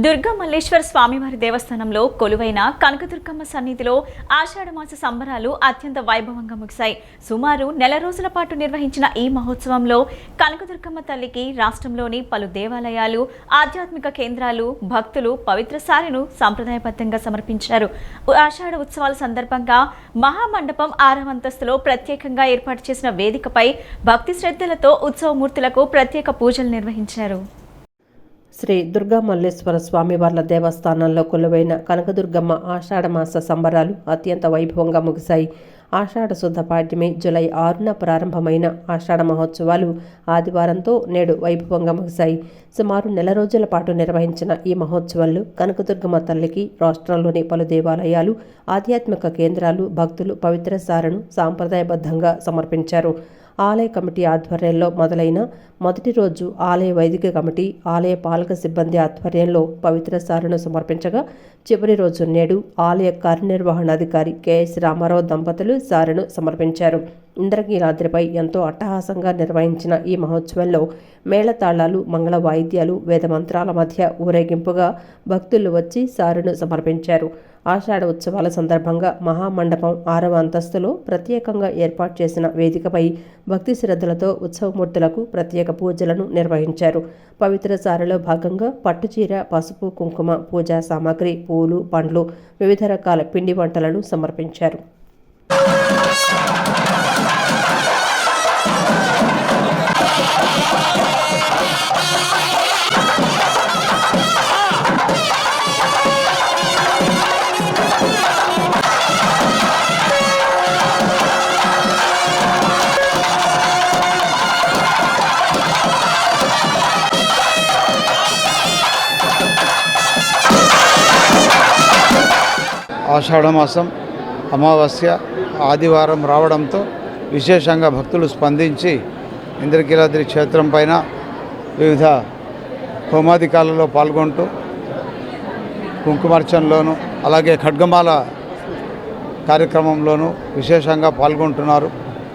దుర్గా మల్లేశ్వర స్వామివారి దేవస్థానంలో కొలువైన కనకదుర్గమ్మ సన్నిధిలో ఆషాఢమాస సంబరాలు అత్యంత వైభవంగా ముగిశాయి. సుమారు నెల రోజుల పాటు నిర్వహించిన ఈ మహోత్సవంలో కనకదుర్గమ్మ తల్లికి రాష్ట్రంలోని పలు దేవాలయాలు, ఆధ్యాత్మిక కేంద్రాలు, భక్తులు పవిత్ర సారెను సంప్రదాయబద్ధంగా సమర్పించారు. ఆషాఢ ఉత్సవాల సందర్భంగా మహామండపం 6వ అంతస్తులో ప్రత్యేకంగా ఏర్పాటు చేసిన వేదికపై భక్తి శ్రద్ధలతో ఉత్సవమూర్తులకు ప్రత్యేక పూజలు నిర్వహించారు. శ్రీ దుర్గా మల్లేశ్వర స్వామివార్ల దేవస్థానంలో కొలువైన కనకదుర్గమ్మ ఆషాఢమాస సంబరాలు అత్యంత వైభవంగా ముగిశాయి. ఆషాఢ శుద్ధ పాడ్యమి జూలై 6న ప్రారంభమైన ఆషాఢ మహోత్సవాలు ఆదివారంతో నేడు వైభవంగా ముగిశాయి. సుమారు నెల రోజుల పాటు నిర్వహించిన ఈ మహోత్సవాల్లో కనకదుర్గమ్మ తల్లికి రాష్ట్రంలోని పలు దేవాలయాలు, ఆధ్యాత్మిక కేంద్రాలు, భక్తులు పవిత్ర సారెను సాంప్రదాయబద్ధంగా సమర్పించారు. ఆలయ కమిటీ ఆధ్వర్యంలో మొదలైన మొదటి రోజు ఆలయ వైదిక కమిటీ, ఆలయ పాలక సిబ్బంది ఆధ్వర్యంలో పవిత్ర సారెను సమర్పించగా, చివరి రోజు నేడు ఆలయ కార్యనిర్వహణాధికారి కెఎస్ రామారావు దంపతులు సారెను సమర్పించారు. ఇంద్రకీలాద్రిపై ఎంతో అట్టహాసంగా నిర్వహించిన ఈ మహోత్సవంలో మేళతాళాలు, మంగళ వాయిద్యాలు, వేదమంత్రాల మధ్య ఊరేగింపుగా భక్తులు వచ్చి సారెను సమర్పించారు. ఆషాఢ ఉత్సవాల సందర్భంగా మహామండపం 6వ అంతస్తులో ప్రత్యేకంగా ఏర్పాటు చేసిన వేదికపై భక్తి శ్రద్ధలతో ఉత్సవమూర్తులకు ప్రత్యేక పూజలను నిర్వహించారు. పవిత్ర సారెలో భాగంగా పట్టుచీర, పసుపు, కుంకుమ, పూజా సామాగ్రి, పూలు, పండ్లు, వివిధ రకాల పిండి వంటలను సమర్పించారు. ఆషాఢమాసం అమావాస్య ఆదివారం రావడంతో విశేషంగా భక్తులు స్పందించి ఇంద్రకీలాద్రి క్షేత్రం పైన వివిధ హోమాధికాలలో పాల్గొంటూ కుంకుమార్చనలోను అలాగే ఖడ్గమాల కార్యక్రమంలోనూ విశేషంగా పాల్గొంటున్నారు.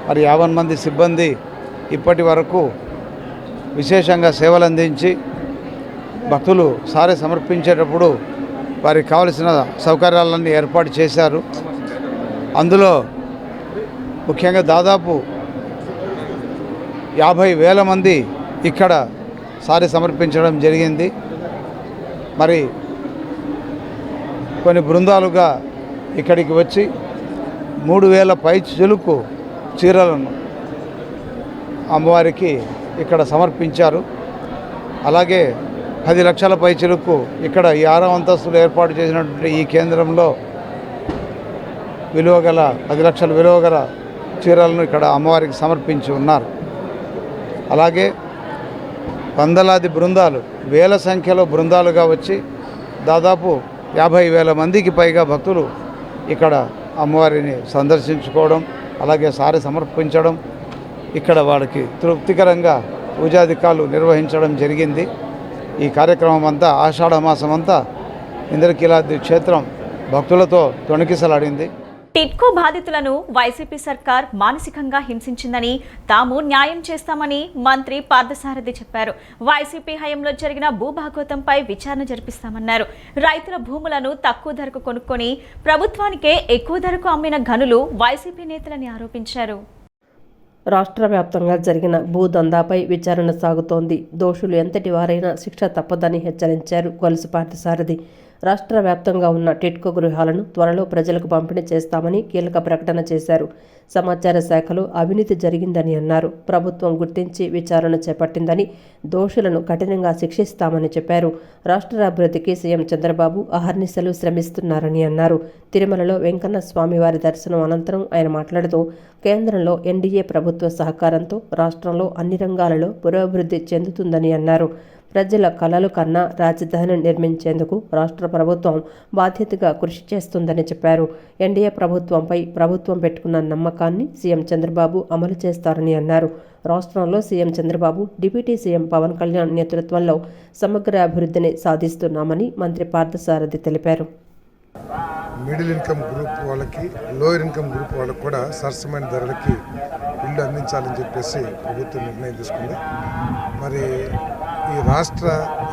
మరి 50 మంది సిబ్బంది ఇప్పటి వరకు విశేషంగా సేవలు అందించి భక్తులు సారె సమర్పించేటప్పుడు వారికి కావలసిన సౌకర్యాలన్నీ ఏర్పాటు చేశారు. అందులో ముఖ్యంగా దాదాపు 50,000 మంది ఇక్కడ సారె సమర్పించడం జరిగింది. మరి కొన్ని బృందాలుగా ఇక్కడికి వచ్చి 3,000 పైచిలుకు చీరలను అమ్మవారికి ఇక్కడ సమర్పించారు. అలాగే 10 లక్షల పైచిలుకు ఇక్కడ ఈ 6వ అంతస్తులు ఏర్పాటు చేసినటువంటి ఈ కేంద్రంలో విలువగల 10 లక్షల విలువగల చీరలను ఇక్కడ అమ్మవారికి సమర్పించి ఉన్నారు. అలాగే వందలాది బృందాలు, వేల సంఖ్యలో బృందాలుగా వచ్చి దాదాపు 50,000 మందికి పైగా భక్తులు ఇక్కడ అమ్మవారిని సందర్శించుకోవడం, అలాగే సారె సమర్పించడం, ఇక్కడ వాళ్ళకి తృప్తికరంగా పూజాధికాలు నిర్వహించడం జరిగింది. ఈ కార్యక్రమం అంతా ఆషాఢమాసం అంతా ఇంద్రకీలాద్రి క్షేత్రం భక్తులతో తొణికిసలాడింది. టిట్కో బాధితులను వైసీపీ సర్కార్ మానసికంగా హింసించిందని, తాము న్యాయం చేస్తామని మంత్రి పార్థసారథి చెప్పారు. వైసీపీ హయాంలో జరిగిన భూభాగోతంపై విచారణ జరిపిస్తామన్నారు. రైతుల భూములను తక్కువ ధరకు కొనుక్కొని ప్రభుత్వానికే ఎక్కువ ధరకు అమ్మిన ఘనులు వైసీపీ నేతలని ఆరోపించారు. రాష్ట్ర వ్యాప్తంగా జరిగిన భూదందాపై విచారణ సాగుతోంది. దోషులు ఎంతటి వారైనా శిక్ష తప్పదని హెచ్చరించారు గొలుసు పార్థసారథి. రాష్ట్ర వ్యాప్తంగా ఉన్న టిట్కో గృహాలను త్వరలో ప్రజలకు పంపిణీ చేస్తామని కీలక ప్రకటన చేశారు. సమాచార శాఖలో అవినీతి జరిగిందని అన్నారు. ప్రభుత్వం గుర్తించి విచారణ చేపట్టిందని, దోషులను కఠినంగా శిక్షిస్తామని చెప్పారు. రాష్ట్ర అభివృద్ధికి సీఎం చంద్రబాబు అహర్నిశలు శ్రమిస్తున్నారని అన్నారు. తిరుమలలో వెంకన్న స్వామివారి దర్శనం అనంతరం ఆయన మాట్లాడుతూ, కేంద్రంలో ఎన్డీఏ ప్రభుత్వ సహకారంతో రాష్ట్రంలో అన్ని రంగాలలో పురోభివృద్ధి చెందుతుందని అన్నారు. ప్రజల కలలు కన్నా రాజధాని నిర్మించేందుకు రాష్ట్ర ప్రభుత్వం బాధ్యతగా కృషి చేస్తుందని చెప్పారు. ఎన్డీఏ ప్రభుత్వంపై ప్రభుత్వం పెట్టుకున్న నమ్మకాన్ని సీఎం చంద్రబాబు అమలు చేస్తారని అన్నారు. రాష్ట్రంలో CM Chandrababu, deputy CM Pawan Kalyan నేతృత్వంలో సమగ్ర అభివృద్ధిని సాధిస్తున్నామని మంత్రి పార్థసారథి తెలిపారు. మిడిల్ ఇన్కమ్ గ్రూప్ వాళ్ళకి, లోయర్ ఇన్కమ్ గ్రూప్ వాళ్ళకి కూడా సరసమైన ధరలకి ఇల్లు అందించాలని చెప్పేసి ప్రభుత్వం నిర్ణయం తీసుకుంది. మరి ఈ రాష్ట్ర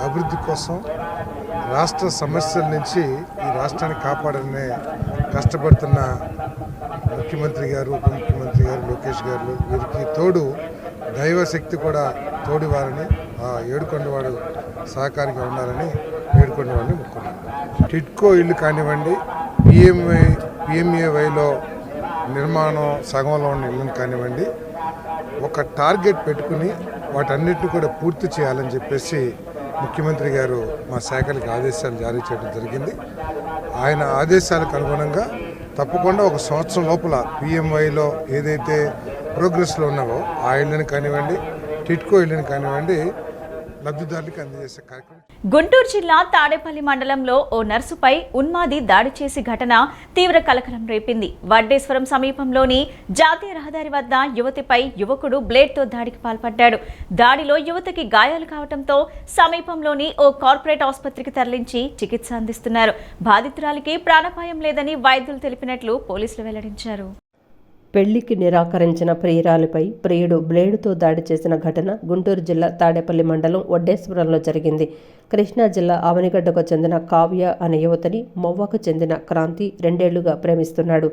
అభివృద్ధి కోసం రాష్ట్ర సమస్యల నుంచి ఈ రాష్ట్రాన్ని కాపాడనే కష్టపడుతున్న ముఖ్యమంత్రి గారు, ఉప ముఖ్యమంత్రి గారు, లోకేష్ గారు, వీరికి తోడు దైవశక్తి కూడా తోడివారని, ఆ ఏడుకొండవాడు సహకారిగా ఉండాలని ఏడుకొండవాడిని మొక్కున్నాను. టిడ్కో ఇల్లు కానివ్వండి, పిఎంఏవైలో నిర్మాణం సగంలో ఉన్న ఇళ్ళని కానివ్వండి, ఒక టార్గెట్ పెట్టుకుని వాటన్నిటిని కూడా పూర్తి చేయాలని చెప్పేసి ముఖ్యమంత్రి గారు మా శాఖలకు ఆదేశాలు జారీ చేయడం జరిగింది. ఆయన ఆదేశాలకు అనుగుణంగా తప్పకుండా ఒక సంవత్సరం లోపల పిఎంవైలో ఏదైతే ప్రోగ్రెస్లో ఉన్నావో ఆ ఇళ్ళని కానివ్వండి, టిడ్కో ఇళ్ళని కానివ్వండి, లబ్ధిదారులకు అందజేసే కార్యక్రమం. గుంటూరు జిల్లా తాడేపల్లి మండలంలో ఓ నర్సుపై ఉన్మాది దాడి చేసి ఘటన తీవ్ర కలకలం రేపింది. వడ్డేశ్వరం సమీపంలోని జాతీయ రహదారి వద్ద యువతిపై యువకుడు బ్లేడ్తో దాడికి పాల్పడ్డాడు. దాడిలో యువతికి గాయాలు కావడంతో సమీపంలోని ఓ కార్పొరేట్ ఆసుపత్రికి తరలించి చికిత్స అందిస్తున్నారు. బాధితురాలికి ప్రాణాపాయం లేదని వైద్యులు తెలిపినట్లు పోలీసులు వెల్లడించారు. పెళ్లికి నిరాకరించిన ప్రియురాలిపై ప్రియుడు బ్లేడుతో దాడి చేసిన ఘటన గుంటూరు జిల్లా తాడేపల్లి మండలం వడ్డేశ్వరంలో జరిగింది. కృష్ణా జిల్లా ఆవనిగడ్డకు చెందిన కావ్య అనే యువతిని మొవ్వకు చెందిన క్రాంతి 2 ఏళ్లుగా ప్రేమిస్తున్నాడు.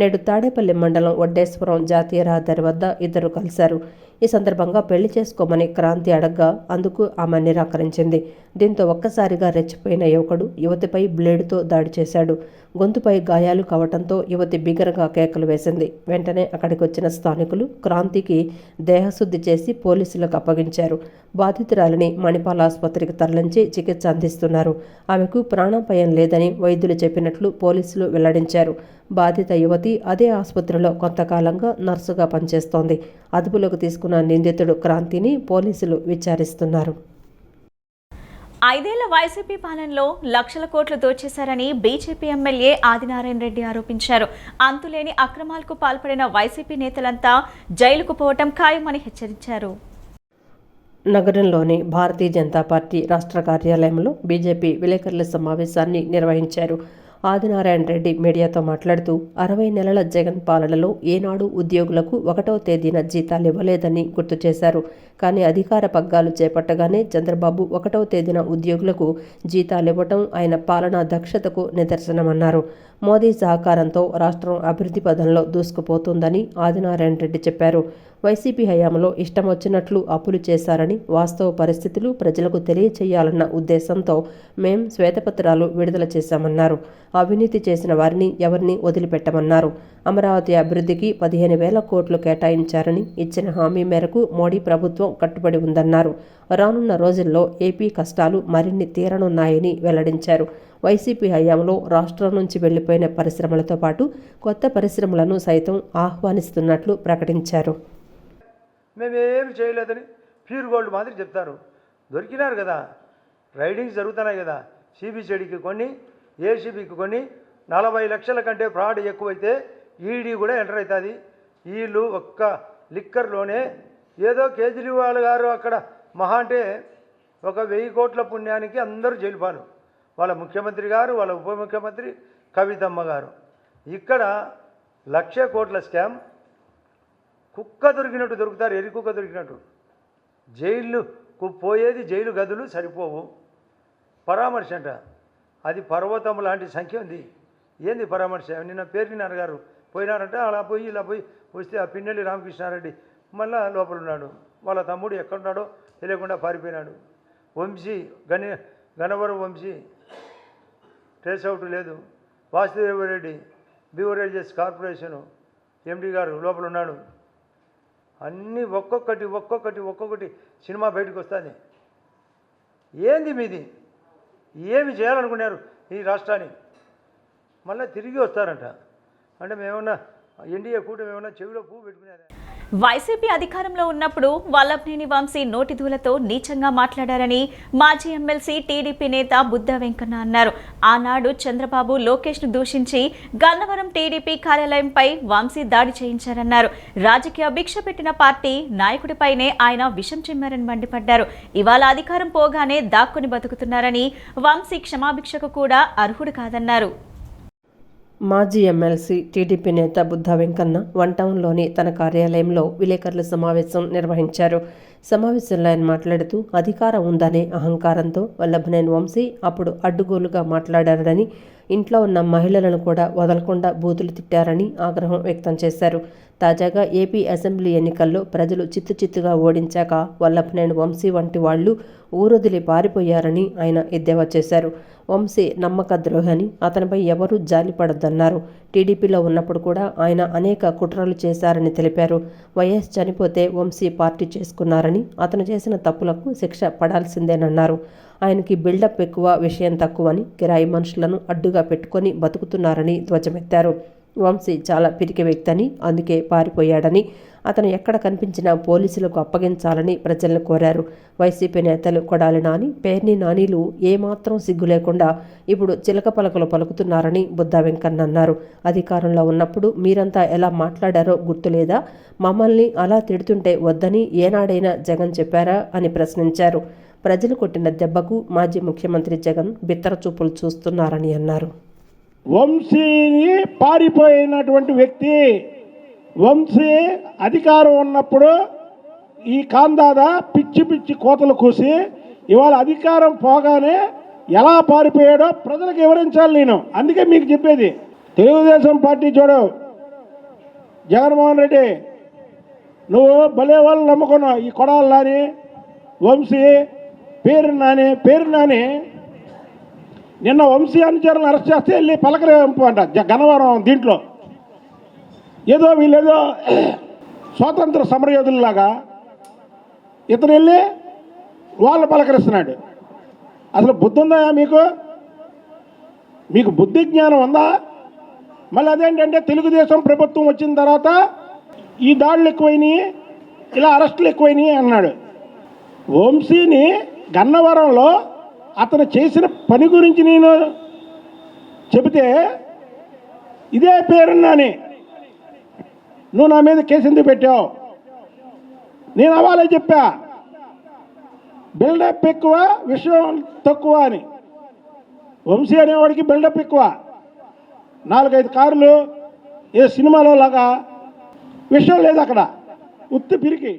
నేడు తాడేపల్లి మండలం వడ్డేశ్వరం జాతీయ రహదారి వద్ద ఇద్దరు కలిశారు. ఈ సందర్భంగా పెళ్లి చేసుకోమని క్రాంతి అడగ్గా అందుకు ఆమె నిరాకరించింది. దీంతో ఒక్కసారిగా రెచ్చిపోయిన యువకుడు యువతిపై బ్లేడుతో దాడి చేశాడు. గొంతుపై గాయాలు కావడంతో యువతి బిగరగా కేకలు వేసింది. వెంటనే అక్కడికి వచ్చిన స్థానికులు క్రాంతికి దేహశుద్ధి చేసి పోలీసులకు అప్పగించారు. బాధితురాలిని మణిపాల్ ఆసుపత్రికి తరలించి చికిత్స అందిస్తున్నారు. ఆమెకు ప్రాణాపాయం లేదని వైద్యులు చెప్పినట్లు పోలీసులు వెల్లడించారు. బాధిత యువతి అదే ఆసుపత్రిలో కొంతకాలంగా నర్సుగా పనిచేస్తోంది. అదుపులోకి తీసుకున్న నిందితుడు క్రాంతిని పోలీసులు విచారిస్తున్నారు. 5 ఏళ్ల వైసీపీ పాలనలో లక్షల కోట్లు దోచేశారని బీజేపీ ఎమ్మెల్యే ఆదినారాయణ రెడ్డి ఆరోపించారు. అంతులేని అక్రమాలకు పాల్పడిన వైసీపీ నేతలంతా జైలుకు పోవటం ఖాయమని హెచ్చరించారు. నగరంలోని భారతీయ జనతా పార్టీ రాష్ట్ర కార్యాలయంలో బీజేపీ విలేకరుల సమావేశాన్ని నిర్వహించారు. ఆదినారాయణ రెడ్డి మీడియాతో మాట్లాడుతూ 60 నెలల జగన్ పాలనలో ఏనాడు ఉద్యోగులకు 1వ తేదీన జీతాలు ఇవ్వలేదని గుర్తు చేశారు. కానీ అధికార పగ్గాలు చేపట్టగానే చంద్రబాబు 1వ తేదీన ఉద్యోగులకు జీతాలు ఇవ్వటం ఆయన పాలనా దక్షతకు నిదర్శనమన్నారు. మోదీ సహకారంతో రాష్ట్రం అభివృద్ధి పదంలో దూసుకుపోతుందని ఆదినారాయణ రెడ్డి చెప్పారు. వైసీపీ హయాంలో ఇష్టం వచ్చినట్లు అప్పులు చేశారని, వాస్తవ పరిస్థితులు ప్రజలకు తెలియచేయాలన్న ఉద్దేశంతో మేం శ్వేతపత్రాలు విడుదల చేశామన్నారు. అవినీతి చేసిన వారిని ఎవరిని వదిలిపెట్టమన్నారు. అమరావతి అభివృద్ధికి 15,000 కోట్లు కేటాయించారని, ఇచ్చిన హామీ మేరకు మోడీ ప్రభుత్వం కట్టుబడి ఉందన్నారు. రానున్న రోజుల్లో ఏపీ కష్టాలు మరిన్ని తీరనున్నాయని వెల్లడించారు. వైసీపీ హయాంలో రాష్ట్రం నుంచి వెళ్లిపోయిన పరిశ్రమలతో పాటు కొత్త పరిశ్రమలను సైతం ఆహ్వానిస్తున్నట్లు ప్రకటించారు. మేమేమి చేయలేదని ప్యూర్ గోల్డ్ మాదిరి చెప్తారు. దొరికినారు కదా, రైడింగ్స్ జరుగుతున్నాయి కదా, సిబిసిడికి కొన్ని, ఏసీబీకి కొన్ని. 40 లక్షల కంటే ఫ్రాడ్ ఎక్కువైతే ఈడీ కూడా ఎంటర్ అవుతుంది. వీళ్ళు ఒక్క లిక్కర్లోనే ఏదో కేజ్రీవాల్ గారు అక్కడ మహా అంటే ఒక 1000 కోట్ల పుణ్యానికి అందరూ జైలు పాలు. వాళ్ళ ముఖ్యమంత్రి గారు, వాళ్ళ ఉప ముఖ్యమంత్రి కవితమ్మ గారు. ఇక్కడ 1,00,000 కోట్ల స్కామ్. కుక్క దొరికినట్టు దొరుకుతారు, ఎరి కుక్క దొరికినట్టు. జైలుకు పోయేది జైలు గదులు సరిపోవు. పరామర్శ అంట, అది పర్వతం లాంటి సంఖ్య ఉంది. ఏంది పరామర్శ? నిన్న పేర్నినారు గారు పోయినారంటే అలా పోయి ఇలా పోయి వస్తే ఆ పిన్నెల్లి రామకృష్ణారెడ్డి మళ్ళా లోపల ఉన్నాడు. వాళ్ళ తమ్ముడు ఎక్కడున్నాడో తెలియకుండా పారిపోయినాడు. వంశీ గణవరం వంశీ ట్రేస్ అవుట్ లేదు. వాసుదేవరెడ్డి బీవరేజెస్ కార్పొరేషను ఎండి గారు లోపల ఉన్నాడు. అన్నీ ఒక్కొక్కటి సినిమా బయటకు వస్తుంది. ఏంది మీది? ఏమి చేయాలనుకున్నారు ఈ రాష్ట్రాన్ని? మళ్ళీ తిరిగి వస్తారంట. అంటే మేమన్నా ఎన్డీఏ కూటమి ఏమన్నా చెవిలో పువ్వు పెట్టుకునేదా? వైసీపీ అధికారంలో ఉన్నప్పుడు వల్లభనేని వంశీ నోటి దూలతో నీచంగా మాట్లాడారని మాజీ ఎమ్మెల్సీ టీడీపీ నేత బుద్ధ వెంకన్న అన్నారు. ఆనాడు చంద్రబాబు లోకేష్ను దూషించి గన్నవరం టీడీపీ కార్యాలయంపై వంశీ దాడి చేయించారన్నారు. రాజకీయ భిక్ష పెట్టిన పార్టీ నాయకుడిపైనే ఆయన విషం చిమ్మారని మండిపడ్డారు. ఇవాళ అధికారం పోగానే దాక్కుని బతుకుతున్నారని, వంశీ క్షమాభిక్షకు కూడా అర్హుడు కాదన్నారు. మాజీ ఎమ్మెల్సీ టీడీపీ నేత బుద్ధ వెంకన్న వన్ టౌన్లోని తన కార్యాలయంలో విలేకరుల సమావేశం నిర్వహించారు. సమావేశంలో ఆయన మాట్లాడుతూ అధికారం ఉందనే అహంకారంతో వల్లభనేని వంశీ అప్పుడు అడ్డుగోలుగా మాట్లాడారని, ఇంట్లో ఉన్న మహిళలను కూడా వదలకుండా బూతులు తిట్టారని ఆగ్రహం వ్యక్తం చేశారు. తాజాగా ఏపీ అసెంబ్లీ ఎన్నికల్లో ప్రజలు చిత్తుచిత్తుగా ఓడించాక వల్లభనేని వంశీ వంటి వాళ్లు ఊరొదిలి పారిపోయారని ఆయన ఎద్దేవా చేశారు. వంశీ నమ్మక ద్రోహని, అతనిపై ఎవరూ జాలిపడొద్దన్నారు. టీడీపీలో ఉన్నప్పుడు కూడా ఆయన అనేక కుట్రలు చేశారని తెలిపారు. వైఎస్ చనిపోతే వంశీ పార్టీ చేసుకున్నారని, అతను చేసిన తప్పులకు శిక్ష పడాల్సిందేనన్నారు. ఆయనకి బిల్డప్ ఎక్కువ, విషయం తక్కువని, కిరాయి మనుషులను అడ్డుగా పెట్టుకొని బతుకుతున్నారని ధ్వజమెత్తారు. వంశీ చాలా పిరికి వ్యక్తని, అందుకే పారిపోయాడని, అతను ఎక్కడ కనిపించినా పోలీసులకు అప్పగించాలని ప్రజలను కోరారు. వైసీపీ నేతలు కొడాలి నాని, పేర్ని నానీలు ఏమాత్రం సిగ్గు లేకుండా ఇప్పుడు చిలక పలకలు పలుకుతున్నారని బుద్దా వెంకన్న అన్నారు. అధికారంలో ఉన్నప్పుడు మీరంతా ఎలా మాట్లాడారో గుర్తులేదా? మమ్మల్ని అలా తిడుతుంటే వద్దని ఏనాడైనా జగన్ చెప్పారా అని ప్రశ్నించారు. ప్రజలు కొట్టిన దెబ్బకు మాజీ ముఖ్యమంత్రి జగన్ బిత్తర చూపులు చూస్తున్నారని అన్నారు. వంశీని పారిపోయినటువంటి వ్యక్తి. వంశీ అధికారం ఉన్నప్పుడు ఈ కాందాద పిచ్చి పిచ్చి కోతలు కూసి ఇవాళ అధికారం పోగానే ఎలా పారిపోయాడో ప్రజలకు వివరించాలి నేను. అందుకే మీకు చెప్పేది, తెలుగుదేశం పార్టీ చూడు, జగన్మోహన్ రెడ్డి నువ్వు భలే వాళ్ళు నమ్ముకున్నావు. ఈ కొడాలి నాని, వంశీ, పేరు నాని నిన్న వంశీ అనుచరులను అరెస్ట్ చేస్తే వెళ్ళి పలకరింపు అంట గన్నవరం. దీంట్లో ఏదో వీళ్ళేదో స్వాతంత్ర సమరయోధుల్లాగా ఇతను వెళ్ళి వాళ్ళు పలకరిస్తున్నాడు. అసలు బుద్ధి ఉందా మీకు? మీకు బుద్ధి జ్ఞానం ఉందా? మళ్ళీ అదేంటంటే తెలుగుదేశం ప్రభుత్వం వచ్చిన తర్వాత ఈ దాడులు ఎక్కువైనాయి, ఇలా అరెస్టులు ఎక్కువైనాయి అన్నాడు. వంశీని గన్నవరంలో అతను చేసిన పని గురించి నేను చెబితే ఇదే పేరున్నాని నువ్వు నా మీద కేసు ఎందుకు పెట్టావు? నేను అవాలే చెప్పా, బిల్డప్ ఎక్కువ, విషయం తక్కువ అని. వంశీ అనేవాడికి బిల్డప్ ఎక్కువ. 4-5 కార్లు ఏ సినిమాలో లాగా, విషయం లేదు అక్కడ, ఉత్తి పిరికి.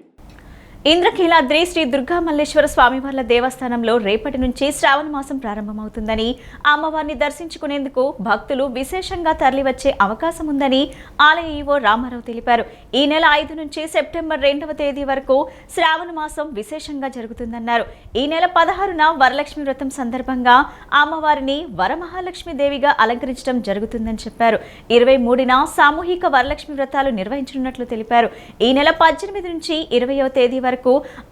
ఇంద్రకీలాద్రి శ్రీ దుర్గా మల్లేశ్వర స్వామివార్ల దేవస్థానంలో రేపటి నుంచి శ్రావణ మాసం ప్రారంభమవుతుందని, అమ్మవారిని దర్శించుకునేందుకు భక్తులు విశేషంగా తరలివచ్చే అవకాశం ఉందని ఆలయ ఈవో రామారావు తెలిపారు. ఈ నెల 5 నుంచి సెప్టెంబర్ 2వ తేదీ వరకు శ్రావణ మాసం విశేషంగా జరుగుతుందన్నారు. ఈ నెల 16న వరలక్ష్మి వ్రతం సందర్భంగా అమ్మవారిని వరమహాలక్ష్మి దేవిగా అలంకరించడం జరుగుతుందని చెప్పారు. 23న సామూహిక వరలక్ష్మి వ్రతాలు నిర్వహించనున్నట్లు తెలిపారు. ఈ నెల 18 నుంచి 20వ తేదీ వరకు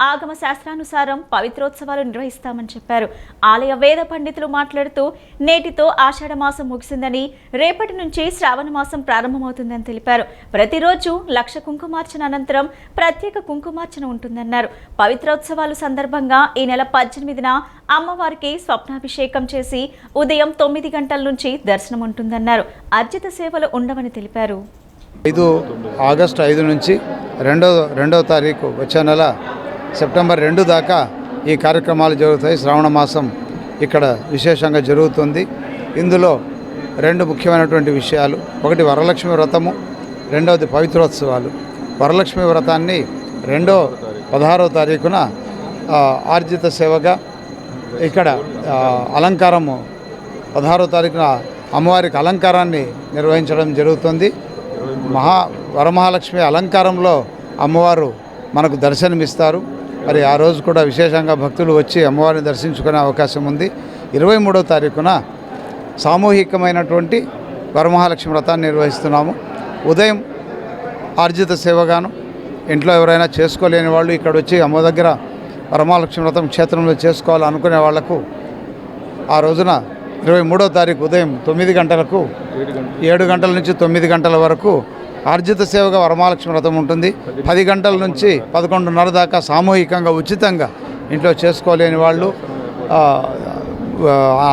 ఆగమ శాస్త్రానుసారం పవిత్రోత్సవాలు నిర్వహిస్తామని చెప్పారు. ఆలయ వేద పండితులు మాట్లాడుతూ నేటితో ఆషాఢ మాసం ముగిసిందని, రేపటి నుంచి శ్రావణ మాసం ప్రారంభమవుతుందని తెలిపారు. ప్రతిరోజు 1,00,000 కుంకుమార్చన అనంతరం ప్రత్యేక కుంకుమార్చన ఉంటుందన్నారు. పవిత్రోత్సవాలు సందర్భంగా ఈ నెల 18న అమ్మవారికి స్వప్నాభిషేకం చేసి ఉదయం 9 గంటల నుంచి దర్శనం ఉంటుందన్నారు. అర్జిత సేవలు ఉండవని తెలిపారు. ఆగస్టు 5 నుంచి 2వ తారీఖు వచ్చే నెల సెప్టెంబర్ 2 దాకా ఈ కార్యక్రమాలు జరుగుతాయి. శ్రావణ మాసం ఇక్కడ విశేషంగా జరుగుతుంది. ఇందులో 2 ముఖ్యమైనటువంటి విషయాలు, ఒకటి వరలక్ష్మి వ్రతము, రెండవది పవిత్రోత్సవాలు. వరలక్ష్మి వ్రతాన్ని 16వ తారీఖున ఆర్జిత సేవగా ఇక్కడ అలంకారము 16వ తారీఖున అమ్మవారికి అలంకారాన్ని నిర్వహించడం జరుగుతుంది. వరమహాలక్ష్మి అలంకారంలో అమ్మవారు మనకు దర్శనమిస్తారు. మరి ఆ రోజు కూడా విశేషంగా భక్తులు వచ్చి అమ్మవారిని దర్శించుకునే అవకాశం ఉంది. 23వ తారీఖున సామూహికమైనటువంటి వరమహాలక్ష్మి వ్రతాన్ని నిర్వహిస్తున్నాము. ఉదయం ఆర్జిత సేవగాను, ఇంట్లో ఎవరైనా చేసుకోలేని వాళ్ళు ఇక్కడ వచ్చి అమ్మ దగ్గర వరమహాలక్ష్మి వ్రతం క్షేత్రంలో చేసుకోవాలనుకునే వాళ్లకు ఆ రోజున 23వ తారీఖు ఉదయం 9 గంటలకు 7 గంటల నుంచి 9 గంటల వరకు ఆర్జిత సేవగా వరమహాలక్ష్మి వ్రతం ఉంటుంది. 10 గంటల నుంచి 11:30 దాకా సామూహికంగా ఉచితంగా ఇంట్లో చేసుకోలేని వాళ్ళు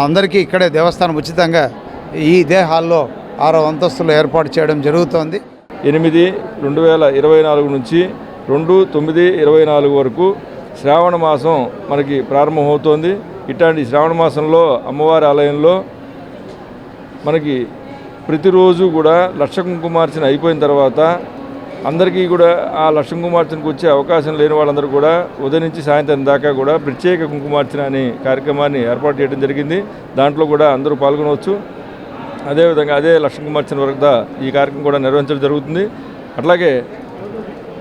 అందరికీ ఇక్కడే దేవస్థానం ఉచితంగా ఇదే హాల్లో 6వ అంతస్తులో ఏర్పాటు చేయడం జరుగుతోంది. 8/2024 నుంచి 2/9/24 వరకు శ్రావణ మాసం మనకి ప్రారంభమవుతోంది. ఇట్లాంటి శ్రావణ మాసంలో అమ్మవారి ఆలయంలో మనకి ప్రతిరోజు కూడా 1,00,000 కుంకుమార్చన అయిపోయిన తర్వాత అందరికీ కూడా ఆ లక్ష్మీ కుంకుమార్చనకు వచ్చే అవకాశం లేని వాళ్ళందరూ కూడా ఉదయం నుంచి సాయంత్రం దాకా కూడా ప్రత్యేక కుంకుమార్చన అనే కార్యక్రమాన్ని ఏర్పాటు చేయడం జరిగింది. దాంట్లో కూడా అందరూ పాల్గొనవచ్చు. అదేవిధంగా అదే లక్ష్మీ కుంకుమార్చన వరకు ఈ కార్యక్రమం కూడా నిర్వహించడం జరుగుతుంది. అట్లాగే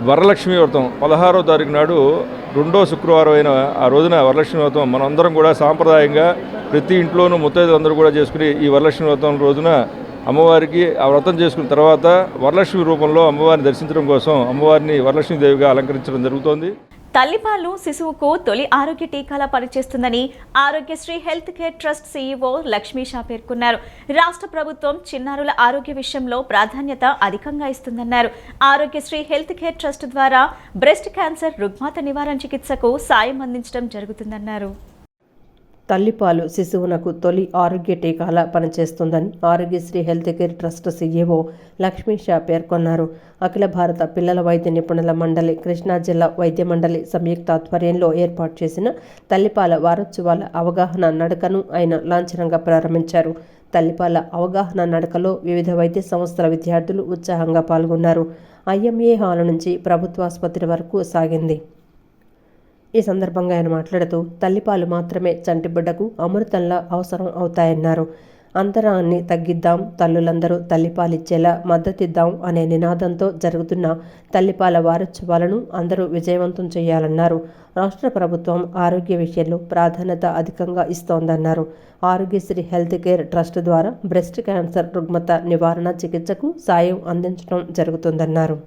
వరలక్ష్మి వ్రతం 16వ తారీఖు నాడు రెండో శుక్రవారం అయిన ఆ రోజున వరలక్ష్మి వ్రతం మనందరం కూడా సాంప్రదాయంగా ప్రతి ఇంట్లోనూ ముత్తైదులందరూ కూడా చేసుకుని ఈ వరలక్ష్మి వ్రతం రోజున అమ్మవారికి ఆ వ్రతం చేసుకున్న తర్వాత వరలక్ష్మి రూపంలో అమ్మవారిని దర్శించడం కోసం అమ్మవారిని వరలక్ష్మీదేవిగా అలంకరించడం జరుగుతోంది. తల్లిపాలు శిశువుకు తొలి ఆరోగ్య టీకాలా పనిచేస్తుందని Aarogyasri health care trust CEO Lakshmi Shah పేర్కొన్నారు. రాష్ట్ర ప్రభుత్వం చిన్నారుల ఆరోగ్య విషయంలో ప్రాధాన్యత అధికంగా ఇస్తుందన్నారు. ఆరోగ్యశ్రీ హెల్త్ కేర్ ట్రస్ట్ ద్వారా బ్రెస్ట్ క్యాన్సర్ రుగ్మత నివారణ చికిత్సకు సాయం అందించడం జరుగుతుందన్నారు. తల్లిపాలు శిశువునకు తొలి ఆరోగ్య టీకాలా పనిచేస్తుందని Aarogyasri health care trust CEO Lakshmi Shah పేర్కొన్నారు. అఖిల భారత పిల్లల వైద్య నిపుణుల మండలి కృష్ణా జిల్లా వైద్య మండలి సంయుక్త ఆధ్వర్యంలో ఏర్పాటు చేసిన తల్లిపాల వారోత్సవాల అవగాహన నడకను ఆయన లాంఛనంగా ప్రారంభించారు. తల్లిపాల అవగాహన నడకలో వివిధ వైద్య సంస్థల విద్యార్థులు ఉత్సాహంగా పాల్గొన్నారు. ఐఎంఏ హాల్ నుంచి ప్రభుత్వాసుపత్రి వరకు సాగింది. ఈ సందర్భంగా ఆయన మాట్లాడుతూ తల్లిపాలు మాత్రమే చంటి బిడ్డకు అమృతంలా అవసరం అవుతాయన్నారు. అంతరాన్ని తగ్గిద్దాం, తల్లులందరూ తల్లిపాలిచ్చేలా మద్దతిద్దాం అనే నినాదంతో జరుగుతున్న తల్లిపాల వారోత్సవాలను అందరూ విజయవంతం చేయాలన్నారు. రాష్ట్ర ప్రభుత్వం ఆరోగ్య విషయంలో ప్రాధాన్యత అధికంగా ఇస్తోందన్నారు. ఆరోగ్యశ్రీ హెల్త్ కేర్ ట్రస్ట్ ద్వారా బ్రెస్ట్ క్యాన్సర్ రుగ్మత నివారణ చికిత్సకు సాయం అందించడం జరుగుతుందన్నారు.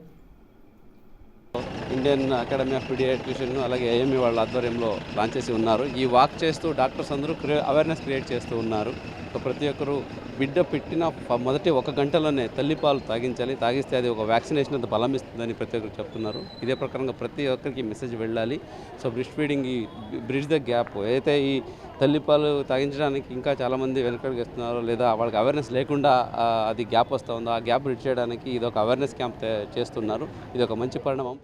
ఇండియన్ అకాడమీ ఆఫ్ పీడియాట్రిషియన్ అలాగే ఏఎంఈ వాళ్ళ ఆధ్వర్యంలో లాంచ్ చేసి ఉన్నారు. ఈ వాక్ చేస్తూ డాక్టర్స్ అందరూ అవేర్నెస్ క్రియేట్ చేస్తూ ఉన్నారు. సో ప్రతి ఒక్కరు బిడ్డ పెట్టిన మొదటి 1 గంటలోనే తల్లిపాలు తాగించాలి, తాగిస్తే అది ఒక వ్యాక్సినేషన్ అంత బలం ఇస్తుందని ప్రతి ఒక్కరు చెప్తున్నారు. ఇదే ప్రకారంగా ప్రతి ఒక్కరికి మెసేజ్ వెళ్ళాలి. సో బ్రెస్ట్ ఫీడింగ్ ఈ బ్రిడ్జ్ ద గ్యాప్ ఏదైతే ఈ తల్లిపాలు తాగించడానికి ఇంకా చాలామంది వెనకడుగు వేస్తున్నారు లేదా వాళ్ళకి అవేర్నెస్ లేకుండా అది గ్యాప్ వస్తూ ఉందో ఆ గ్యాప్ బ్రిడ్జ్ చేయడానికి ఇది ఒక అవేర్నెస్ క్యాంప్ చేస్తున్నారు. ఇది ఒక మంచి పరిణామం.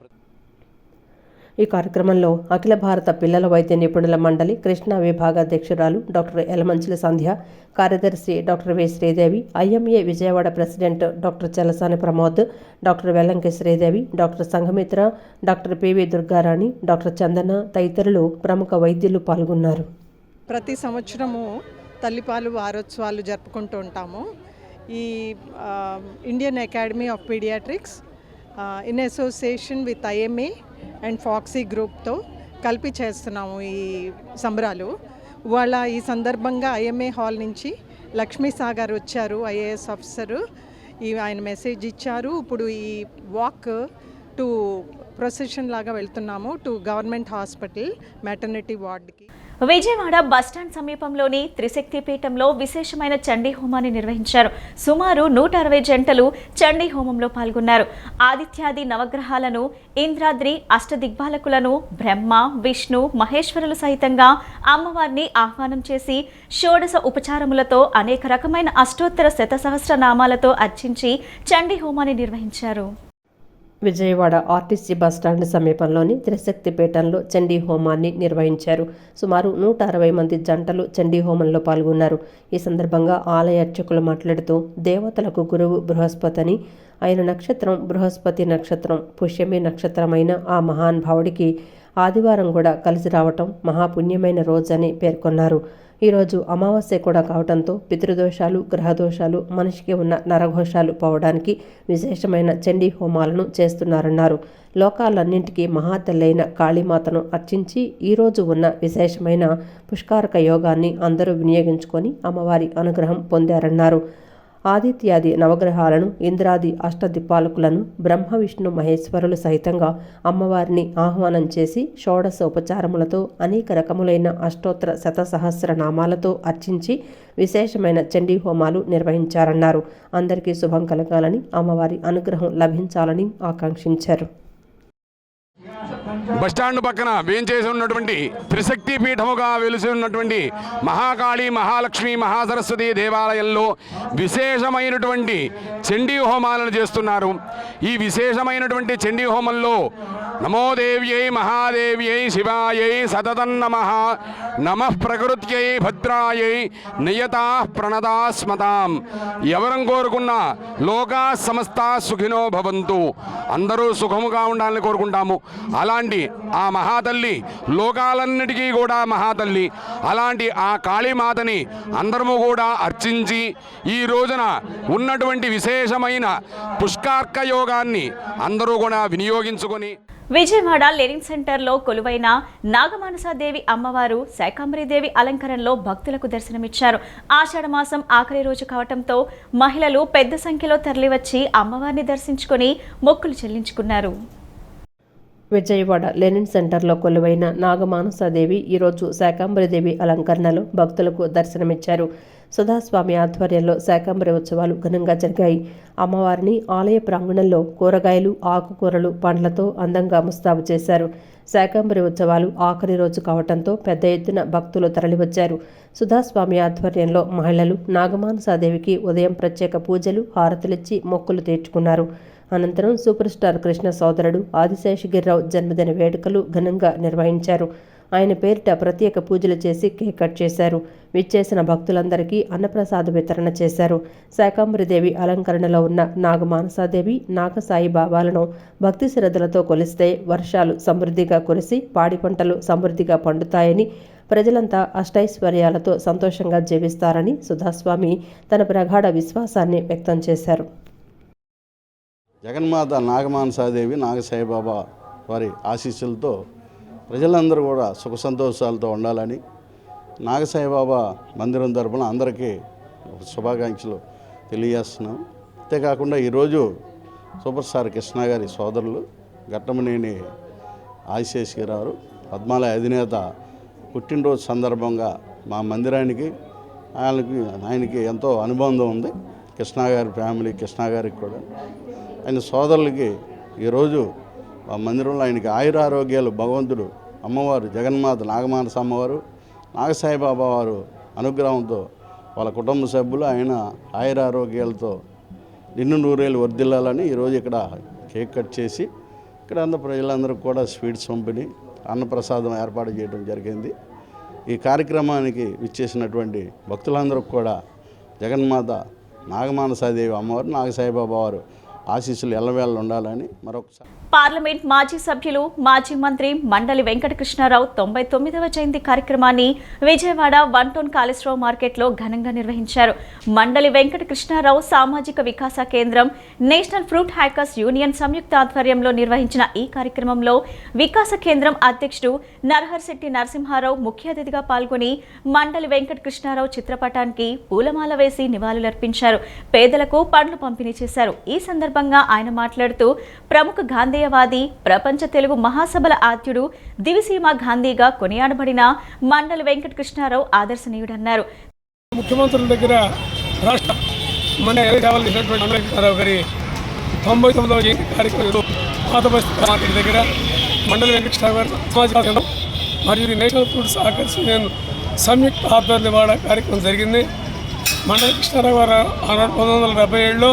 ఈ కార్యక్రమంలో అఖిల భారత పిల్లల వైద్య నిపుణుల మండలి కృష్ణా విభాగ అధ్యక్షురాలు డాక్టర్ ఎలమంచిల సంధ్య, కార్యదర్శి doctor V Sridevi, IMA Vijayawada president doctor Chalasani Pramod, doctor Vellanki Sridevi, doctor Sanghamitra, doctor PV Durgarani, doctor Chandana తదితరులు ప్రముఖ వైద్యులు పాల్గొన్నారు. ప్రతి సంవత్సరము తల్లిపాలు వారోత్సవాలు జరుపుకుంటూ ఉంటాము. ఈ Indian Academy of Pediatrics in association with IMA and Foxy గ్రూప్తో కలిపి చేస్తున్నాము ఈ సంబరాలు. ఇవాళ ఈ సందర్భంగా ఐఎంఏ హాల్ నుంచి లక్ష్మీ సాగర్ వచ్చారు, ఐఏఎస్ ఆఫీసరు. ఆయన మెసేజ్ ఇచ్చారు. ఇప్పుడు ఈ వాక్ టు ప్రొసెషన్ లాగా వెళ్తున్నాము టు గవర్నమెంట్ హాస్పిటల్ మెటర్నిటీ వార్డుకి. విజయవాడ బస్టాండ్ సమీపంలోని త్రిశక్తి పీఠంలో విశేషమైన చండీ హోమాన్ని నిర్వహించారు. సుమారు 160 జంటలు చండీ హోమంలో పాల్గొన్నారు. ఆదిత్యాది నవగ్రహాలను, ఇంద్రాద్రి అష్టదిగ్బాలకులను, బ్రహ్మ, విష్ణు, మహేశ్వరులు సహితంగా అమ్మవారిని ఆహ్వానం చేసి షోడశ ఉపచారములతో అనేక రకమైన అష్టోత్తర శతసహస్ర నామాలతో అర్చించి చండీ హోమాన్ని నిర్వహించారు. విజయవాడ ఆర్టీసీ బస్టాండ్ సమీపంలోని త్రిశక్తి పీఠంలో చండీ హోమాన్ని నిర్వహించారు. సుమారు 160 మంది జంటలు చండీ హోమంలో పాల్గొన్నారు. ఈ సందర్భంగా ఆలయ అర్చకులు మాట్లాడుతూ దేవతలకు గురువు బృహస్పతి అని, ఆయన నక్షత్రం బృహస్పతి నక్షత్రం, పుష్యమి నక్షత్రమైన ఆ మహానుభావుడికి ఆదివారం కూడా కలిసి రావటం మహాపుణ్యమైన రోజని పేర్కొన్నారు. ఈరోజు అమావాస్య కూడా కావడంతో పితృదోషాలు, గ్రహదోషాలు, మనిషికి ఉన్న నరఘోషాలు పోవడానికి విశేషమైన చండీ హోమాలను చేస్తున్నారన్నారు. లోకాలన్నింటికీ మహాతల్లైన కాళీమాతను అర్చించి ఈరోజు ఉన్న విశేషమైన పుష్కారక యోగాన్ని అందరూ వినియోగించుకొని అమ్మవారి అనుగ్రహం పొందారన్నారు. ఆదిత్యాది నవగ్రహాలను, ఇంద్రాది అష్టదిక్పాలకులను, బ్రహ్మ విష్ణు మహేశ్వరులు సహితంగా అమ్మవారిని ఆహ్వానం చేసి షోడశ ఉపచారములతో అనేక రకములైన అష్టోత్తర శతసహస్ర నామాలతో అర్చించి విశేషమైన చండీ హోమాలు నిర్వహించారన్నారు. అందరికీ శుభం కలగాలని, అమ్మవారి అనుగ్రహం లభించాలని ఆకాంక్షించారు. బస్టాండ్ పక్కన వేంచేసి ఉన్నటువంటి త్రిశక్తి పీఠముగా వెలిసి ఉన్నటువంటి మహాకాళి, మహాలక్ష్మి, మహాసరస్వతి దేవాలయంలో విశేషమైనటువంటి చండీ హోమాలను చేస్తున్నారు. ఈ విశేషమైనటువంటి చండీ హోమంలో నమోదేవ్యై మహాదేవ్యై శివాయై సతతం నమః, నమః ప్రకృత్యై భద్రాయై నియతా ప్రణదాస్మతాం. ఎవరం కోరుకున్నా లోకా సమస్త సుఖినో భవంతు, అందరూ సుఖముగా ఉండాలని కోరుకుంటాము. అలాంటి ఆ మహాతల్లి లోకాలన్నిటికీ కూడా మహాతల్లి. అలాంటి ఆ కాళీమాతని అందరము కూడా అర్చించి ఈ రోజున ఉన్నటువంటి విశేషమైన పుష్కార్క యోగాన్ని అందరూ కూడా వినియోగించుకొని విజయవాడ లెనిన్ సెంటర్లో కొలువైన నాగమానసాదేవి అమ్మవారు శాకంబరీదేవి అలంకరణలో భక్తులకు దర్శనమిచ్చారు. ఆషాఢమాసం ఆఖరి రోజు కావడంతో మహిళలు పెద్ద సంఖ్యలో తరలివచ్చి అమ్మవారిని దర్శించుకొని మొక్కులు చెల్లించుకున్నారు. విజయవాడ లెనిన్ సెంటర్లో కొలువైన నాగమానసాదేవి ఈరోజు శాకంబరీదేవి అలంకరణలో భక్తులకు దర్శనమిచ్చారు. సుధాస్వామి ఆధ్వర్యంలో శాకంబరి ఉత్సవాలు ఘనంగా జరిగాయి. అమ్మవారిని ఆలయ ప్రాంగణంలో కూరగాయలు, ఆకుకూరలు, పండ్లతో అందంగా ముస్తాబు చేశారు. శాకంబరి ఉత్సవాలు ఆఖరి రోజు కావడంతో పెద్ద ఎత్తున భక్తులు తరలివచ్చారు. సుధాస్వామి ఆధ్వర్యంలో మహిళలు నాగమానసాదేవికి ఉదయం ప్రత్యేక పూజలు, హారతులిచ్చి మొక్కులు తీర్చుకున్నారు. అనంతరం సూపర్ స్టార్ కృష్ణ సోదరుడు ఆదిశేషగిరిరావు జన్మదిన వేడుకలు ఘనంగా నిర్వహించారు. ఆయన పేరిట ప్రత్యేక పూజలు చేసి కేక్ కట్ చేశారు. విచ్చేసిన భక్తులందరికీ అన్నప్రసాద వితరణ చేశారు. శాకంబరీదేవి అలంకరణలో ఉన్న నాగమానసాదేవి, నాగసాయి బాబాలను భక్తి శ్రద్ధలతో కొలిస్తే వర్షాలు సమృద్ధిగా కురిసి పాడి పంటలు సమృద్ధిగా పండుతాయని, ప్రజలంతా అష్టైశ్వర్యాలతో సంతోషంగా జీవిస్తారని సుధాస్వామి తన ప్రగాఢ విశ్వాసాన్ని వ్యక్తం చేశారు. జగన్మాత నాగమానసాదేవి, నాగసాయిబాబా వారి ఆశీస్సులతో ప్రజలందరూ కూడా సుఖ సంతోషాలతో ఉండాలని నాగసాయిబాబా మందిరం తరపున అందరికీ శుభాకాంక్షలు తెలియజేస్తున్నాం. అంతేకాకుండా ఈరోజు సూపర్ స్టార్ కృష్ణ గారి సోదరులు ఘట్టమనేని ఆదిశేషగిరిరావు పద్మాలయ అధినేత పుట్టినరోజు సందర్భంగా మా మందిరానికి ఆయనకి ఎంతో అనుబంధం ఉంది. కృష్ణ గారి ఫ్యామిలీ, కృష్ణ గారికి కూడా ఆయన సోదరులకి ఈరోజు ఆ మందిరంలో ఆయనకి ఆయురారోగ్యాలు భగవంతుడు అమ్మవారు జగన్మాత నాగమానస అమ్మవారు, నాగసాయిబాబా వారు అనుగ్రహంతో వాళ్ళ కుటుంబ సభ్యులు ఆయన ఆయురారోగ్యాలతో నిన్ను నూరేళ్ళు వర్ధిల్లాలని ఈరోజు ఇక్కడ కేక్ కట్ చేసి ఇక్కడ అందరూ ప్రజలందరికీ కూడా స్వీట్స్ పంపిణీ, అన్నప్రసాదం ఏర్పాటు చేయడం జరిగింది. ఈ కార్యక్రమానికి విచ్చేసినటువంటి భక్తులందరికీ కూడా జగన్మాత నాగమానసాదేవి అమ్మవారు, నాగసాయిబాబా వారు ఆశీస్సులు ఎల్లవేళ ఉండాలని మరొకసారి. పార్లమెంట్ మాజీ సభ్యులు, మాజీ మంత్రి మండలి వెంకటకృష్ణారావు 99వ జయంతి కార్యక్రమాన్ని విజయవాడ 1 టౌన్ కాళేశ్వరరావు మార్కెట్లో ఘనంగా నిర్వహించారు. మండలి వెంకటకృష్ణారావు సామాజిక వికాస కేంద్రం, నేషనల్ ఫ్రూట్ హ్యాకర్స్ యూనియన్ సంయుక్త ఆధ్వర్యంలో నిర్వహించిన ఈ కార్యక్రమంలో వికాస కేంద్రం అధ్యక్షుడు నరహర్శెట్టి నరసింహారావు ముఖ్య అతిథిగా పాల్గొని మండలి వెంకటకృష్ణారావు చిత్రపటానికి పూలమాల వేసి నివాళులర్పించారు. పేదలకు పండ్లు పంపిణీ చేశారు. ఈ సందర్భంగా ఆయన మాట్లాడుతూ ప్రముఖ గాంధేయవాది, ప్రపంచ తెలుగు మహాసభల ఆద్యుడు, దివిసీమ గాంధీగా కొనియాడబడిన మండలి వెంకటకృష్ణారావు ఆదర్శనీయుడన్నారు. ముఖ్యమంత్రుల దగ్గర రాష్ట్ర గారి 99వ జయంతి కార్యక్రమంలో పాత బస్తీ మార్కెట్ దగ్గర మండలి వెంకటకృష్ణారావు గారు సామాజిక కేంద్రం మరియు నేషనల్ ఫ్రూట్స్ హ్యాకర్స్ యూనియన్ సంయుక్త ఆధ్వర్యంలో కార్యక్రమం జరిగింది. మండలి కృష్ణారావు గారు 1977లో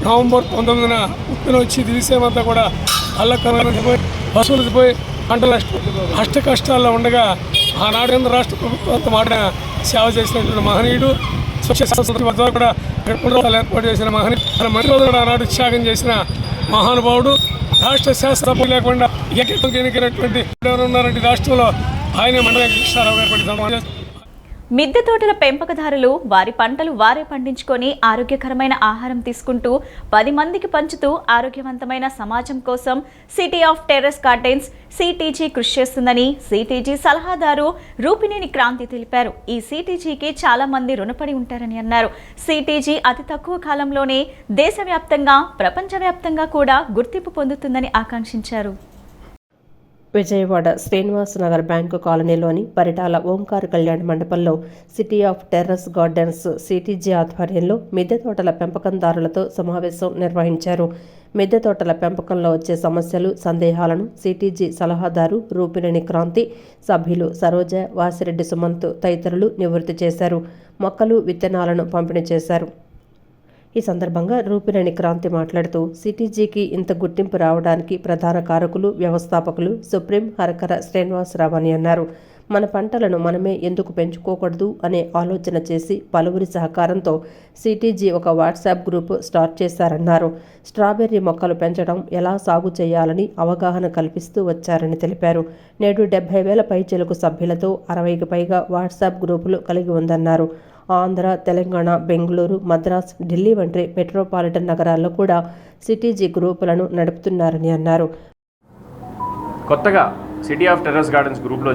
నవంబర్ 19న ఉప్పిన వచ్చి దివిసేమంతా కూడా అల్లకల్లోపోయి పశువులపోయి పంటల అష్ట కష్టాల్లో ఉండగా ఆనాడు రాష్ట్ర ప్రభుత్వంతో మాట సేవ చేసినటువంటి మహనీయుడు, కూడా ఏర్పాటు చేసిన మహనీయుడు, మంత్రులు కూడా ఆనాడు త్యాగం చేసిన మహానుభావుడు, రాష్ట్ర శాస్త్ర లేకుండా ఎన్నికైనటువంటి ఉన్నారంటే రాష్ట్రంలో ఆయన మండలి కృష్ణారావు గారు. మిద్దె తోటల పెంపకదారులు వారి పంటలు వారే పండించుకొని ఆరోగ్యకరమైన ఆహారం తీసుకుంటూ 10 మందికి పంచుతూ ఆరోగ్యవంతమైన సమాజం కోసం city of terrace gardens CTG కృషి చేస్తుందని సిటీజీ సలహాదారు రూపినేని క్రాంతి తెలిపారు. ఈ సిటీజీకి చాలా మంది రుణపడి ఉంటారని అన్నారు. సిటీజీ అతి తక్కువ కాలంలోనే దేశవ్యాప్తంగా, ప్రపంచవ్యాప్తంగా కూడా గుర్తింపు పొందుతుందని ఆకాంక్షించారు. విజయవాడ శ్రీనివాస్ నగర్ బ్యాంకు కాలనీలోని పరిటాల ఓంకార కళ్యాణ మండపంలో city of terrace gardens CTG ఆధ్వర్యంలో మిద్దె తోటల పెంపకందారులతో సమావేశం నిర్వహించారు. మిద్దె తోటల పెంపకంలో వచ్చే సమస్యలు, సందేహాలను సిటీజీ సలహాదారు రూపినేని క్రాంతి, సభ్యులు సరోజ, వాసిరెడ్డి సుమంత్ తదితరులు నివృత్తి చేశారు. మొక్కలు, విత్తనాలను పంపిణీ చేశారు. ఈ సందర్భంగా రూపినేని క్రాంతి మాట్లాడుతూ సిటీజీకి ఇంత గుర్తింపు రావడానికి ప్రధాన కారకులు, వ్యవస్థాపకులు సుప్రీం హరకర శ్రీనివాసరావు అని అన్నారు. మన పంటలను మనమే ఎందుకు పెంచుకోకూడదు అనే ఆలోచన చేసి పలువురి సహకారంతో సిటీజీ ఒక వాట్సాప్ గ్రూప్ స్టార్ట్ చేశారన్నారు. స్ట్రాబెర్రీ మొక్కలు పెంచడం, ఎలా సాగు చేయాలని అవగాహన కల్పిస్తూ వచ్చారని తెలిపారు. నేడు 70,000 పైచిలుకు సభ్యులతో 60కి పైగా వాట్సాప్ గ్రూపులు కలిగి ఉందన్నారు. ఆంధ్ర, తెలంగాణ, బెంగళూరు, మద్రాస్, ఢిల్లీ వంటి మెట్రోపాలిటన్ నగరాల్లో కూడా సిటీజీ గ్రూపులను నడుపుతున్నారని అన్నారు. కొత్తగా సిటీ ఆఫ్ టెర్రస్ గార్డెన్స్ గ్రూప్లో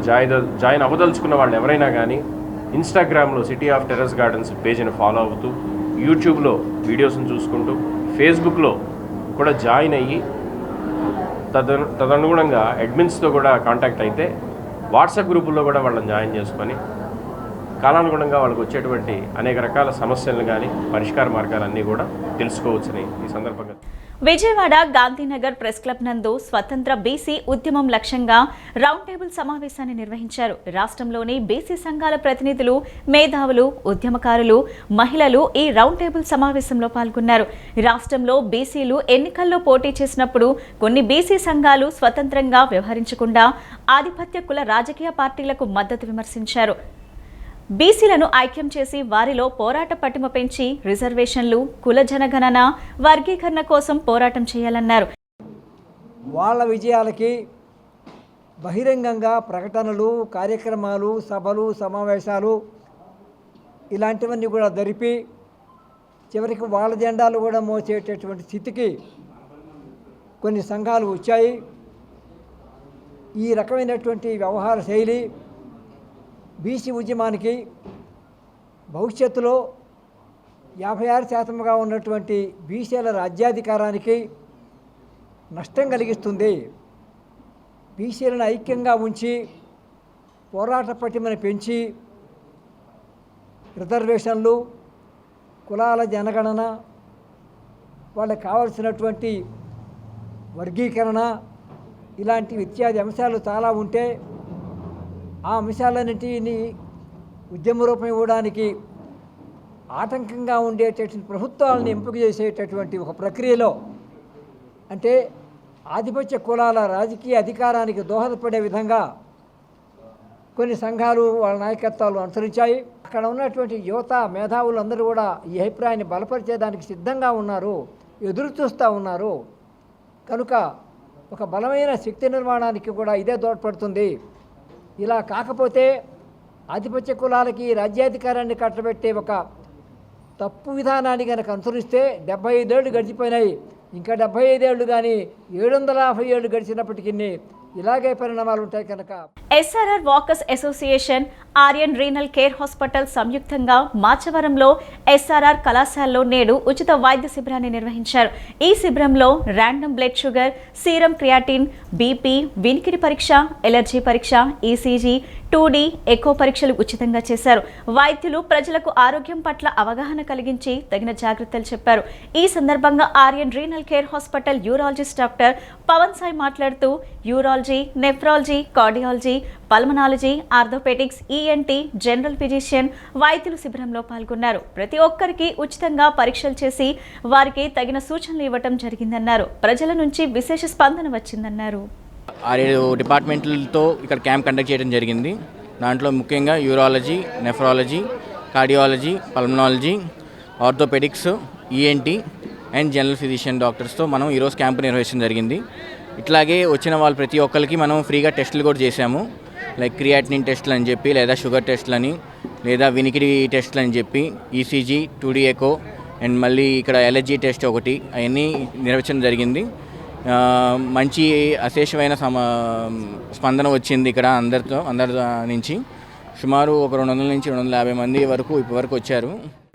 జాయిన్ అవ్వదలుచుకున్న వాళ్ళు ఎవరైనా కానీ ఇన్స్టాగ్రామ్లో సిటీ ఆఫ్ టెర్రస్ గార్డెన్స్ పేజీని ఫాలో అవుతూ, యూట్యూబ్లో వీడియోస్ని చూసుకుంటూ, ఫేస్బుక్లో కూడా జాయిన్ అయ్యి తదనుగుణంగా అడ్మిన్స్తో కూడా కాంటాక్ట్ అయితే వాట్సాప్ గ్రూపుల్లో కూడా వాళ్ళని జాయిన్ చేసుకొని కాలానుగుణంగా వాళ్ళకి వచ్చేటువంటి అనేక రకాల సమస్యలను కానీ పరిష్కార మార్గాలన్నీ కూడా తెలుసుకోవచ్చని ఈ సందర్భంగా. విజయవాడ గాంధీనగర్ ప్రెస్ క్లబ్ నందు స్వతంత్ర బీసీ ఉద్యమం లక్ష్యంగా రౌండ్ టేబుల్ సమావేశాన్ని నిర్వహించారు. రాష్ట్రంలోని బీసీ సంఘాల ప్రతినిధులు, మేధావులు, ఉద్యమకారులు, మహిళలు ఈ రౌండ్ టేబుల్ సమావేశంలో పాల్గొన్నారు. రాష్ట్రంలో బీసీలు ఎన్నికల్లో పోటీ చేసినప్పుడు కొన్ని బీసీ సంఘాలు స్వతంత్రంగా వ్యవహరించకుండా ఆధిపత్య కుల రాజకీయ పార్టీలకు మద్దతు విమర్శించారు. బీసీలను ఐక్యం చేసి వారిలో పోరాట పటిమ పెంచి రిజర్వేషన్లు, కుల జనగణన, వర్గీకరణ కోసం పోరాటం చేయాలన్నారు. వాళ్ళ విజయాలకి బహిరంగంగా ప్రకటనలు, కార్యక్రమాలు, సభలు, సమావేశాలు ఇలాంటివన్నీ కూడా జరిపి చివరికి వాళ్ళ జెండాలు కూడా మోసేటటువంటి స్థితికి కొన్ని సంఘాలు వచ్చాయి. ఈ రకమైనటువంటి వ్యవహార శైలి బీసీ ఉద్యమానికి భవిష్యత్తులో 56% ఉన్నటువంటి బీసీల రాజ్యాధికారానికి నష్టం కలిగిస్తుంది. బీసీలను ఐక్యంగా ఉంచి పోరాట పటిమను పెంచి రిజర్వేషన్లు, కులాల జనగణన, వాళ్ళకి కావలసినటువంటి వర్గీకరణ ఇలాంటి ఇత్యాది అంశాలు చాలా ఉంటే ఆ అంశాలన్నింటినీ ఉద్యమ రూపం ఇవ్వడానికి ఆటంకంగా ఉండేటటువంటి ప్రభుత్వాలను ఎంపిక చేసేటటువంటి ఒక ప్రక్రియలో, అంటే ఆధిపత్య కులాల రాజకీయ అధికారానికి దోహదపడే విధంగా కొన్ని సంఘాలు వాళ్ళ నాయకత్వాలు అనుసరించాయి. అక్కడ ఉన్నటువంటి యువత, మేధావులు అందరూ కూడా ఈ అభిప్రాయాన్ని బలపరిచేదానికి సిద్ధంగా ఉన్నారు, ఎదురు చూస్తూ ఉన్నారు. కనుక ఒక బలమైన శక్తి నిర్మాణానికి కూడా ఇదే దోడ్పడుతుంది. ఇలా కాకపోతే ఆధిపత్య కులాలకి రాజ్యాధికారాన్ని కట్టబెట్టే ఒక తప్పు విధానాన్ని కనుక అనుసరిస్తే 75 ఏళ్ళు గడిచిపోయినాయి, ఇంకా 75 ఏళ్ళు కానీ 750 ఏళ్ళు గడిచినప్పటికీ ఇలాగే పరిణామాలు ఉంటాయి. కనుక SRR walkers association, Aryan renal care hospital సంయుక్తంగా మాచవరంలో ఎస్ఆర్ఆర్ కళాశాలలో నేడు ఉచిత వైద్య శిబిరాన్ని నిర్వహించారు. ఈ శిబిరంలో random blood sugar, serum creatinine, BP, వినికిడి పరీక్ష, ఎలర్జీ పరీక్ష, ఈసీజీ, 2D ఎకో పరీక్షలు ఉచితంగా చేశారు. వైద్యులు ప్రజలకు ఆరోగ్యం పట్ల అవగాహన కలిగించి తగిన జాగ్రత్తలు చెప్పారు. ఈ సందర్భంగా Aryan renal care hospital urologist doctor Pavan Sai మాట్లాడుతూ urology, nephrology, cardiology, pulmonology, orthopaedics, ENT, general physician వైద్యులు శిబిరంలో పాల్గొన్నారు. ప్రతి ఒక్కరికి ఉచితంగా పరీక్షలు చేసి వారికి తగిన సూచనలు ఇవ్వటం జరిగిందన్నారు. ప్రజల నుంచి విశేష స్పందన వచ్చిందన్నారు. 6 డిపార్ట్మెంట్లతో ఇక్కడ క్యాంప్ కండక్ట్ చేయడం జరిగింది. దాంట్లో ముఖ్యంగా urology, nephrology, cardiology, pulmonology, orthopaedics, ENT and general physician డాక్టర్స్తో మనం ఈరోజు క్యాంప్ నిర్వహించడం జరిగింది. ఇట్లాగే వచ్చిన వాళ్ళు ప్రతి ఒక్కరికి మనం ఫ్రీగా టెస్టులు కూడా చేశాము. లైక్ క్రియాటినిన్ టెస్టులు అని చెప్పి, లేదా షుగర్ టెస్టులు అని, లేదా వినికిడి టెస్టులు అని చెప్పి, ఈసీజీ, 2D ఎకో అండ్ మళ్ళీ ఇక్కడ ఎలర్జీ టెస్ట్ ఒకటి, అవన్నీ నిర్వహించడం జరిగింది. మంచి అశేషమైన స్పందన వచ్చింది ఇక్కడ అందరి నుంచి. సుమారు ఒక 200 నుంచి 250 మంది వరకు ఇప్పటివరకు వచ్చారు.